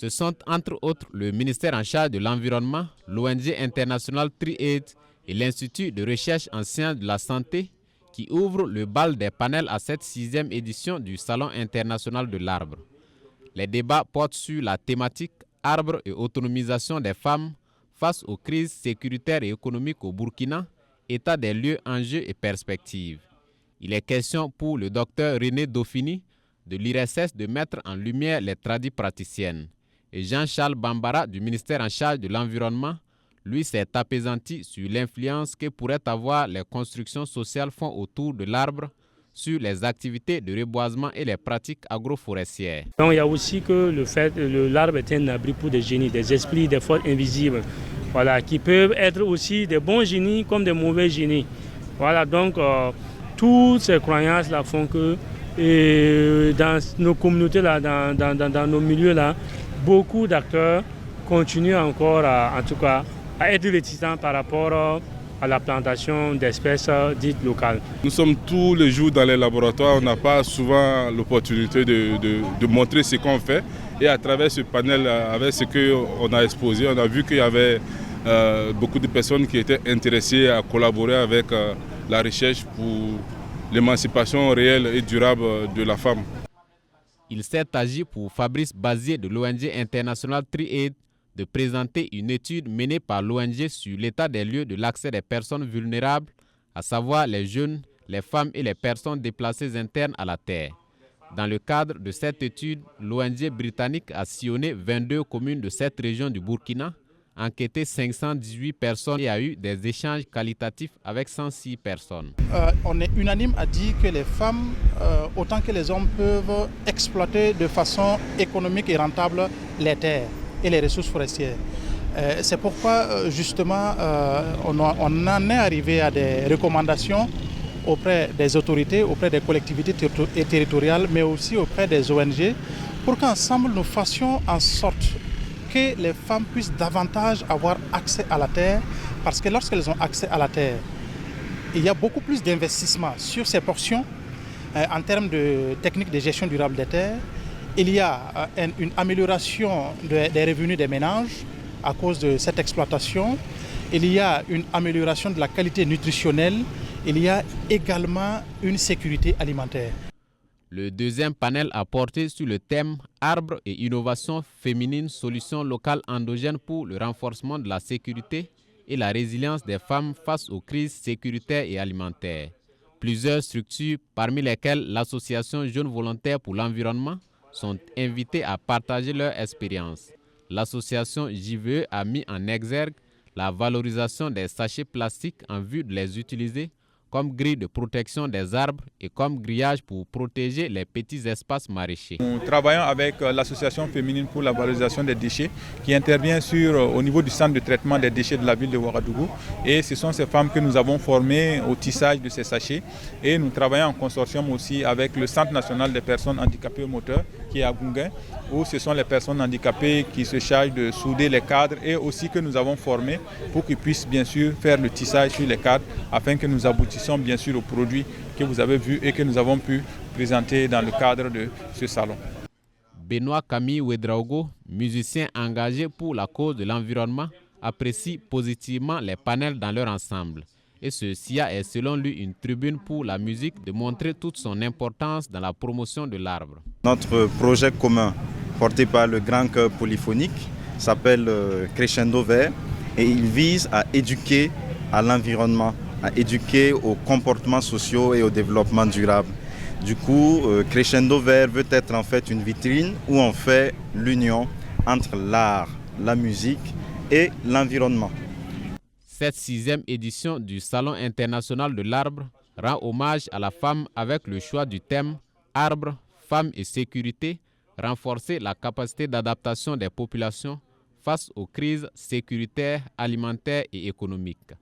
Ce sont entre autres le ministère en charge de l'environnement, l'ONG internationale TRIAID et l'Institut de recherche en sciences de la santé qui ouvrent le bal des panels à cette 6e édition du Salon international de l'arbre. Les débats portent sur la thématique arbre et autonomisation des femmes face aux crises sécuritaires et économiques au Burkina, état des lieux, enjeux et perspectives. Il est question pour le docteur René Dauphiny de l'IRSS de mettre en lumière les tradis praticiennes. Et Jean-Charles Bambara du ministère en charge de l'environnement, lui, s'est apaisanti sur l'influence que pourraient avoir les constructions sociales font autour de l'arbre sur les activités de reboisement et les pratiques agroforestières. Donc, il y a aussi que le fait que l'arbre est un abri pour des génies, des esprits, des forces invisibles, voilà, qui peuvent être aussi des bons génies comme des mauvais génies. Voilà, donc toutes ces croyances-là font que dans nos communautés-là, dans nos milieux-là, beaucoup d'acteurs continuent encore en tout cas, à être réticents par rapport à la plantation d'espèces dites locales. Nous sommes tous les jours dans les laboratoires, on n'a pas souvent l'opportunité de montrer ce qu'on fait. Et à travers ce panel, avec ce qu'on a exposé, on a vu qu'il y avait beaucoup de personnes qui étaient intéressées à collaborer avec la recherche pour l'émancipation réelle et durable de la femme. Il s'est agi pour Fabrice Bazier de l'ONG internationale TRIAID de présenter une étude menée par l'ONG sur l'état des lieux de l'accès des personnes vulnérables, à savoir les jeunes, les femmes et les personnes déplacées internes à la terre. Dans le cadre de cette étude, l'ONG britannique a sillonné 22 communes de cette région du Burkina, enquêté 518 personnes et a eu des échanges qualitatifs avec 106 personnes. On est unanime à dire que les femmes, autant que les hommes, peuvent exploiter de façon économique et rentable les terres et les ressources forestières. C'est pourquoi justement on en est arrivé à des recommandations auprès des autorités, auprès des collectivités territoriales, mais aussi auprès des ONG, pour qu'ensemble nous fassions en sorte que les femmes puissent davantage avoir accès à la terre, parce que lorsqu'elles ont accès à la terre, il y a beaucoup plus d'investissements sur ces portions en termes de techniques de gestion durable des terres. Il y a une amélioration des revenus des ménages à cause de cette exploitation. Il y a une amélioration de la qualité nutritionnelle. Il y a également une sécurité alimentaire. Le deuxième panel a porté sur le thème « Arbres et innovation féminine, solutions locales endogènes pour le renforcement de la sécurité et la résilience des femmes face aux crises sécuritaires et alimentaires ». Plusieurs structures, parmi lesquelles l'association Jeunes Volontaires pour l'Environnement, sont invitées à partager leur expérience. L'association JVE a mis en exergue la valorisation des sachets plastiques en vue de les utiliser comme grille de protection des arbres et comme grillage pour protéger les petits espaces maraîchers. Nous travaillons avec l'association féminine pour la valorisation des déchets qui intervient au niveau du centre de traitement des déchets de la ville de Ouagadougou. Et ce sont ces femmes que nous avons formées au tissage de ces sachets. Et nous travaillons en consortium aussi avec le Centre national des personnes handicapées moteurs qui est à Gounguin, où ce sont les personnes handicapées qui se chargent de souder les cadres et aussi que nous avons formés pour qu'ils puissent bien sûr faire le tissage sur les cadres afin que nous aboutissions bien sûr aux produits que vous avez vus et que nous avons pu présenter dans le cadre de ce salon. Benoît Camille Ouedraogo, musicien engagé pour la cause de l'environnement, apprécie positivement les panels dans leur ensemble. Et ceci est selon lui une tribune pour la musique de montrer toute son importance dans la promotion de l'arbre. Notre projet commun porté par le Grand Chœur Polyphonique s'appelle Crescendo Vert et il vise à éduquer à l'environnement, à éduquer aux comportements sociaux et au développement durable. Du coup, Crescendo Vert veut être en fait une vitrine où on fait l'union entre l'art, la musique et l'environnement. Cette 6e édition du Salon international de l'arbre rend hommage à la femme avec le choix du thème « Arbre, femmes et sécurité », renforcer la capacité d'adaptation des populations face aux crises sécuritaires, alimentaires et économiques.